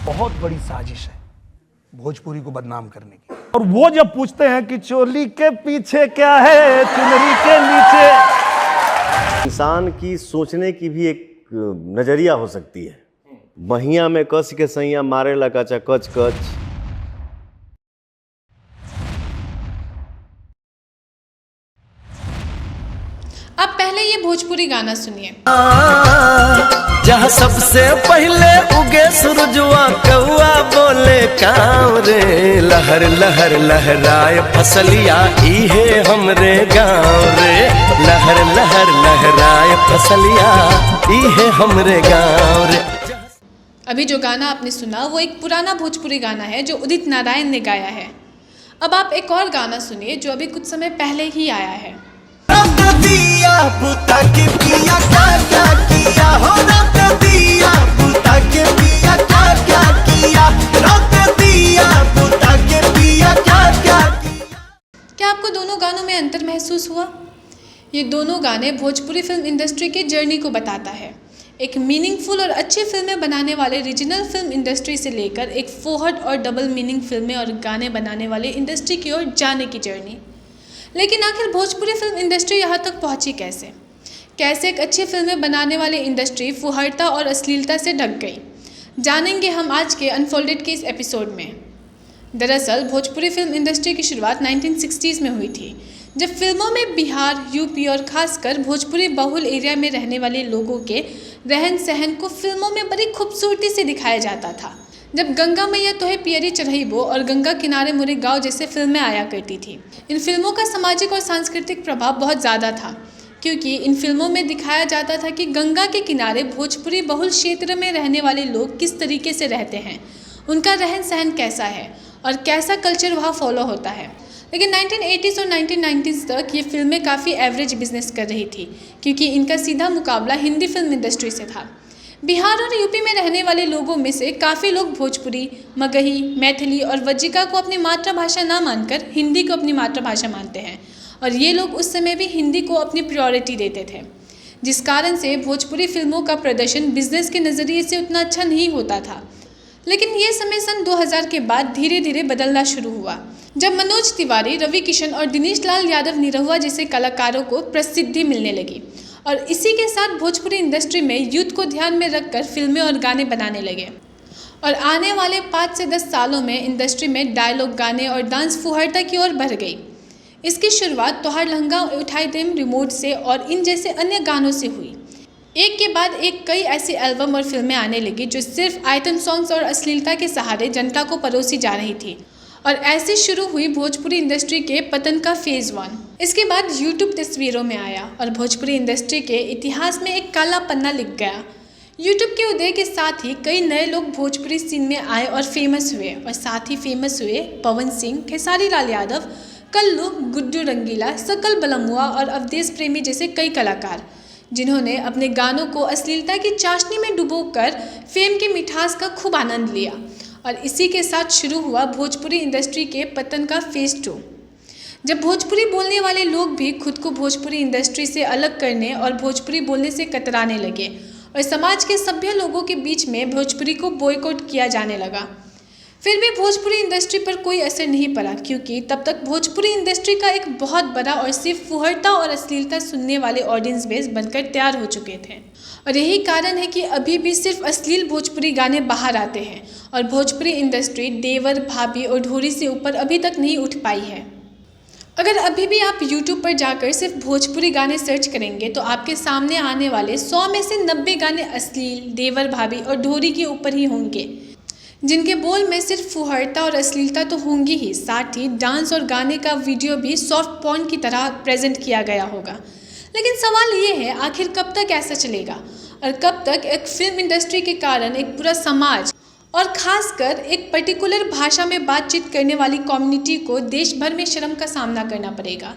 बहुत बड़ी साजिश है भोजपुरी को बदनाम करने की। और वो जब पूछते हैं कि चोली के पीछे क्या है, चुनरी के नीचे। इंसान की सोचने की भी एक नजरिया हो सकती है। बहिया में कस के सैया मारे लगा चा कच कच। आप पहले ये भोजपुरी गाना सुनिए। जहाँ सबसे पहले उगे सूरजवा कौआ बोले काँव रे, लहर लहर लहराए फसलिया इहे हमरे गाँव रे, लहर लहर लहराए फसलिया इहे हमरे गाँव रे। अभी जो गाना आपने सुना वो एक पुराना भोजपुरी गाना है जो उदित नारायण ने गाया है। अब आप एक और गाना सुनिए जो अभी कुछ समय पहले ही आया है। दिया बुता के पिया क्या किया हो, रत दिया बुता के पिया क्या किया, रत दिया बुता के पिया क्या किया। क्या आपको दोनों गानों में अंतर महसूस हुआ? ये दोनों गाने भोजपुरी फिल्म इंडस्ट्री की जर्नी को बताता है। एक मीनिंगफुल और अच्छी फिल्में बनाने वाले रीजनल फिल्म इंडस्ट्री से लेकर एक फोहट और डबल मीनिंग फिल्में और गाने बनाने वाले इंडस्ट्री की ओर जाने की जर्नी। लेकिन आखिर भोजपुरी फिल्म इंडस्ट्री यहाँ तक पहुँची कैसे? कैसे एक अच्छी फिल्में बनाने वाले इंडस्ट्री फुहड़ता और अश्लीलता से ढक गई, जानेंगे हम आज के अनफोल्डेड के इस एपिसोड में। दरअसल भोजपुरी फिल्म इंडस्ट्री की शुरुआत 1960s में हुई थी, जब फिल्मों में बिहार, यूपी और खासकर भोजपुरी बहुल एरिया में रहने वाले लोगों के रहन सहन को फिल्मों में बड़ी खूबसूरती से दिखाया जाता था। जब गंगा मैया तोहे पियरी चढ़इबो और गंगा किनारे मोरे गाँव जैसे फिल्में आया करती थी, इन फिल्मों का सामाजिक और सांस्कृतिक प्रभाव बहुत ज़्यादा था, क्योंकि इन फिल्मों में दिखाया जाता था कि गंगा के किनारे भोजपुरी बहुल क्षेत्र में रहने वाले लोग किस तरीके से रहते हैं, उनका रहन सहन कैसा है और कैसा कल्चर वहाँ फॉलो होता है। लेकिन 1980s और 1990s तक ये फिल्में काफ़ी एवरेज बिजनेस कर रही थी, क्योंकि इनका सीधा मुकाबला हिंदी फिल्म इंडस्ट्री से था। बिहार और यूपी में रहने वाले लोगों में से काफ़ी लोग भोजपुरी, मगही, मैथिली और वज्जिका को अपनी मातृभाषा ना मानकर हिंदी को अपनी मातृभाषा मानते हैं, और ये लोग उस समय भी हिंदी को अपनी प्रायोरिटी देते थे, जिस कारण से भोजपुरी फिल्मों का प्रदर्शन बिजनेस के नज़रिए से उतना अच्छा नहीं होता था। लेकिन ये समय सन 2000 के बाद धीरे धीरे बदलना शुरू हुआ, जब मनोज तिवारी, रवि किशन और दिनेश लाल यादव निरहुआ जैसे कलाकारों को प्रसिद्धि मिलने लगी, और इसी के साथ भोजपुरी इंडस्ट्री में यूथ को ध्यान में रखकर फिल्में और गाने बनाने लगे। और आने वाले 5 से 10 सालों में इंडस्ट्री में डायलॉग, गाने और डांस फुहड़ता की ओर बढ़ गई। इसकी शुरुआत तोहार लहंगा उठाई देम रिमोट से और इन जैसे अन्य गानों से हुई। एक के बाद एक कई ऐसी एल्बम और फिल्में आने लगी जो सिर्फ आइटम सॉन्ग्स और अश्लीलता के सहारे जनता को परोसी जा रही थी, और ऐसे शुरू हुई भोजपुरी इंडस्ट्री के पतन का फेज़ 1। इसके बाद यूट्यूब तस्वीरों में आया और भोजपुरी इंडस्ट्री के इतिहास में एक काला पन्ना लिख गया। यूट्यूब के उदय के साथ ही कई नए लोग भोजपुरी सीन में आए और फेमस हुए, और साथ ही फेमस हुए पवन सिंह, खेसारी लाल यादव, कल्लू, गुड्डू रंगीला, सकल बलमुआ और अवधेश प्रेमी जैसे कई कलाकार, जिन्होंने अपने गानों को अश्लीलता की चाशनी में डुबोकर फेम की मिठास का खूब आनंद लिया। और इसी के साथ शुरू हुआ भोजपुरी इंडस्ट्री के पतन का फेज़ 2, जब भोजपुरी बोलने वाले लोग भी खुद को भोजपुरी इंडस्ट्री से अलग करने और भोजपुरी बोलने से कतराने लगे, और समाज के सभ्य लोगों के बीच में भोजपुरी को बॉयकॉट किया जाने लगा। फिर भी भोजपुरी इंडस्ट्री पर कोई असर नहीं पड़ा, क्योंकि तब तक भोजपुरी इंडस्ट्री का एक बहुत बड़ा और सिर्फ फुहड़ता और अश्लीलता सुनने वाले ऑडियंस बेस बनकर तैयार हो चुके थे। और यही कारण है कि अभी भी सिर्फ अश्लील भोजपुरी गाने बाहर आते हैं, और भोजपुरी इंडस्ट्री देवर, भाभी और ढोरी से ऊपर अभी तक नहीं उठ पाई है। अगर अभी भी आप YouTube पर जाकर सिर्फ भोजपुरी गाने सर्च करेंगे तो आपके सामने आने वाले 100 में से 90 गाने अश्लील, देवर, भाभी और ढोरी के ऊपर ही होंगे, जिनके बोल में सिर्फ फुहड़ता और अश्लीलता तो होंगी ही, साथ ही डांस और गाने का वीडियो भी सॉफ्ट पॉर्न की तरह प्रेजेंट किया गया होगा। लेकिन सवाल ये है, आखिर कब तक ऐसा चलेगा, और कब तक एक फिल्म इंडस्ट्री के कारण एक पूरा समाज और खासकर एक पर्टिकुलर भाषा में बातचीत करने वाली कम्युनिटी को देश भर में शर्म का सामना करना पड़ेगा।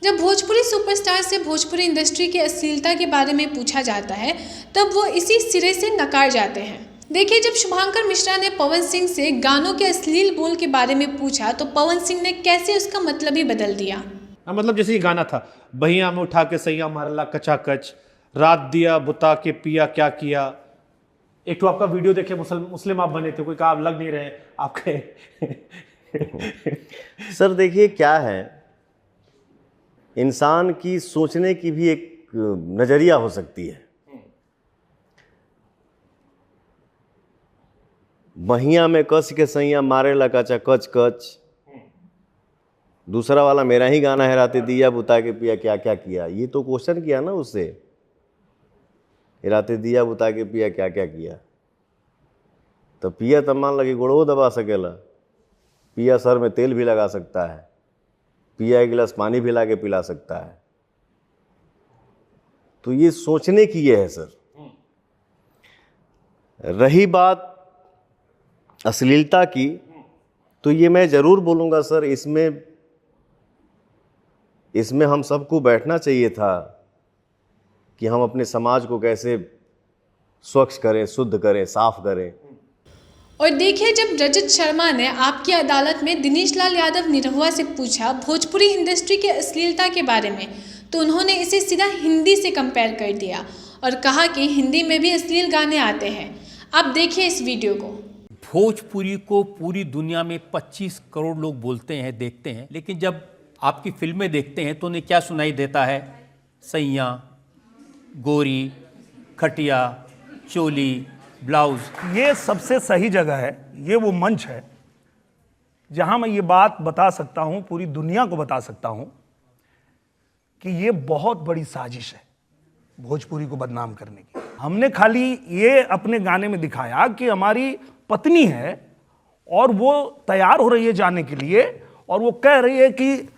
जब भोजपुरी सुपरस्टार से भोजपुरी इंडस्ट्री की अश्लीलता के बारे में पूछा जाता है, तब वो इसी सिरे से नकार जाते हैं। देखिए, जब शुभांकर मिश्रा ने पवन सिंह से गानों के अश्लील बोल के बारे में पूछा तो पवन सिंह ने कैसे उसका मतलब ही बदल दिया। मतलब जैसे ये गाना था, बहिया में उठा के सैया मारला कचा कच, रात दिया बुता के पिया क्या किया, एक तो आपका वीडियो देखे मुस्लिम आप बने थे, कोई कहा आप लग नहीं रहे आपके। सर देखिए क्या है, इंसान की सोचने की भी एक नजरिया हो सकती है। बहिया में कस के सैया मारे लकाचा कच कच, दूसरा वाला मेरा ही गाना है, राते दिया बुता के पिया क्या क्या किया। ये तो क्वेश्चन किया ना उससे, राते दिया बुता के पिया क्या क्या किया। तो पिया तब मान लगे गोड़ो दबा सकेला, पिया सर में तेल भी लगा सकता है, पिया एक गिलास पानी भी ला के पिला सकता है। तो ये सोचने की ये है सर। रही बात अश्लीलता की, तो ये मैं ज़रूर बोलूँगा सर, इसमें हम सबको बैठना चाहिए था कि हम अपने समाज को कैसे स्वच्छ करें, शुद्ध करें, साफ करें। और देखिए, जब रजत शर्मा ने आपकी अदालत में दिनेश लाल यादव निरहुआ से पूछा भोजपुरी इंडस्ट्री के अश्लीलता के बारे में, तो उन्होंने इसे सीधा हिंदी से कंपेयर कर दिया और कहा कि हिंदी में भी अश्लील गाने आते हैं। आप देखिए इस वीडियो को। भोजपुरी को पूरी दुनिया में 25 करोड़ लोग बोलते हैं, देखते हैं, लेकिन जब आपकी फिल्में देखते हैं तो उन्हें क्या सुनाई देता है? सैया, गोरी, खटिया, चोली, ब्लाउज। ये सबसे सही जगह है, ये वो मंच है जहां मैं ये बात बता सकता हूं, पूरी दुनिया को बता सकता हूं कि ये बहुत बड़ी साजिश है भोजपुरी को बदनाम करने की। हमने खाली ये अपने गाने में दिखाया कि हमारी पत्नी है और वो तैयार हो रही है जाने के लिए, और वो कह रही है कि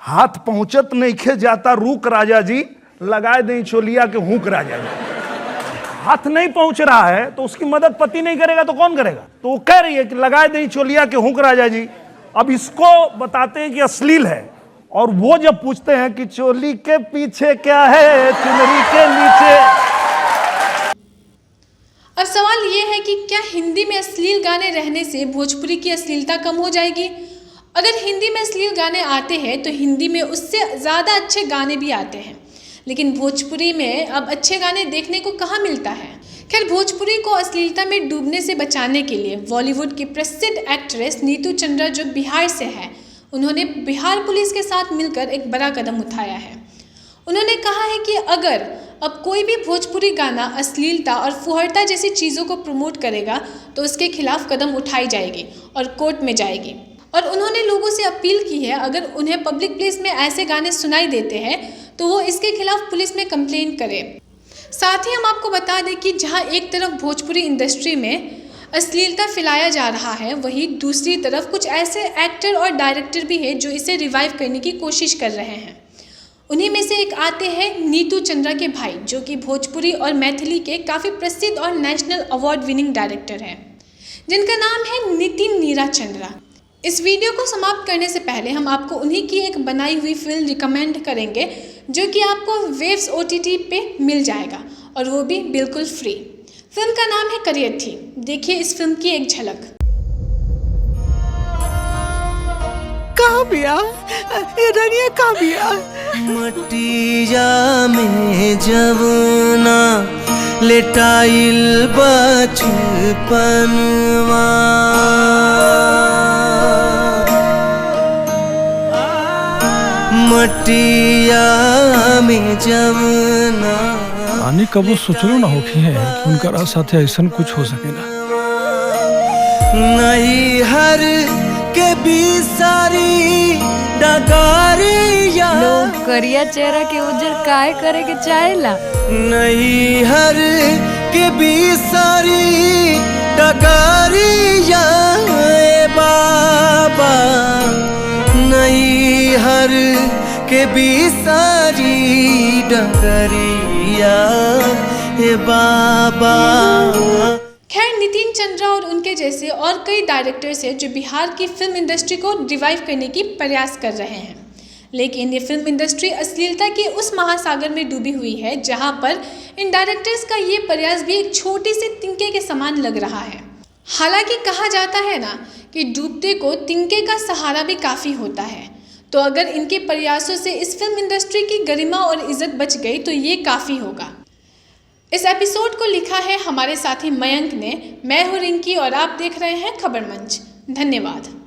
हाथ पहुंचत नहीं खे जाता रूक राजा जी, लगाए दें चोलिया के हुक राजा जी। हाथ नहीं पहुंच रहा है तो उसकी मदद पति नहीं करेगा तो कौन करेगा? तो वो कह रही है कि लगाए दें चोलिया के हुक राजा जी। अब इसको बताते हैं कि अश्लील है, और वो जब पूछते हैं कि चोली के पीछे क्या है, चुनरी के नीचे। अब सवाल ये है कि क्या हिंदी में अश्लील गाने रहने से भोजपुरी की अश्लीलता कम हो जाएगी? अगर हिंदी में अश्लील गाने आते हैं तो हिंदी में उससे ज़्यादा अच्छे गाने भी आते हैं, लेकिन भोजपुरी में अब अच्छे गाने देखने को कहाँ मिलता है। खैर, भोजपुरी को अश्लीलता में डूबने से बचाने के लिए बॉलीवुड की प्रसिद्ध एक्ट्रेस नीतू चंद्रा, जो बिहार से है, उन्होंने बिहार पुलिस के साथ मिलकर एक बड़ा कदम उठाया है। उन्होंने कहा है कि अगर अब कोई भी भोजपुरी गाना अश्लीलता और फुहरता जैसी चीज़ों को प्रमोट करेगा तो उसके खिलाफ कदम उठाई जाएगी और कोर्ट में जाएगी। और उन्होंने लोगों से अपील की है, अगर उन्हें पब्लिक प्लेस में ऐसे गाने सुनाई देते हैं तो वो इसके खिलाफ पुलिस में कंप्लेंट करें। साथ ही हम आपको बता दें कि जहां एक तरफ भोजपुरी इंडस्ट्री में अश्लीलता फैलाया जा रहा है, वहीं दूसरी तरफ कुछ ऐसे एक्टर और डायरेक्टर भी हैं जो इसे रिवाइव करने की कोशिश कर रहे हैं। उन्हीं में से एक आते हैं नीतू चंद्रा के भाई, जो कि भोजपुरी और मैथिली के काफ़ी प्रसिद्ध और नेशनल अवार्ड विनिंग डायरेक्टर हैं, जिनका नाम है नितिन नीरा चंद्रा। इस वीडियो को समाप्त करने से पहले हम आपको उन्हीं की एक बनाई हुई फिल्म रिकमेंड करेंगे, जो कि आपको वेव्स OTT पे मिल जाएगा, और वो भी बिल्कुल फ्री। फिल्म का नाम है करियर थी। देखिए इस फिल्म की एक झलक। कहाँ बिया ये रनिया, कहाँ बिया? मटिया में जवना लेटाइल बचपनवा, मटिया में जवना। आने का वो सोचलो ना होखी है कि उनका साथे ऐसा कुछ हो सकेला। नहीं हर के बिसारी डगारिया, लोग करिया चेहरा के उज्जर काय करे के चाहेला। नहीं हर के बिसारी डगारिया बाबा, नहीं हर के बिसारी डगरिया बाबा। खैर, नितिन चंद्रा और उनके जैसे और कई डायरेक्टर्स हैं जो बिहार की फिल्म इंडस्ट्री को रिवाइव करने की प्रयास कर रहे हैं, लेकिन ये फिल्म इंडस्ट्री अश्लीलता के उस महासागर में डूबी हुई है जहां पर इन डायरेक्टर्स का ये प्रयास भी एक छोटी सी तिनके के समान लग रहा है। हालांकि कहा जाता है ना कि डूबते को तिनके का सहारा भी काफ़ी होता है, तो अगर इनके प्रयासों से इस फिल्म इंडस्ट्री की गरिमा और इज्जत बच गई तो ये काफ़ी होगा। इस एपिसोड को लिखा है हमारे साथी मयंक ने। मैं हूँ रिंकी और आप देख रहे हैं खबर मंच। धन्यवाद।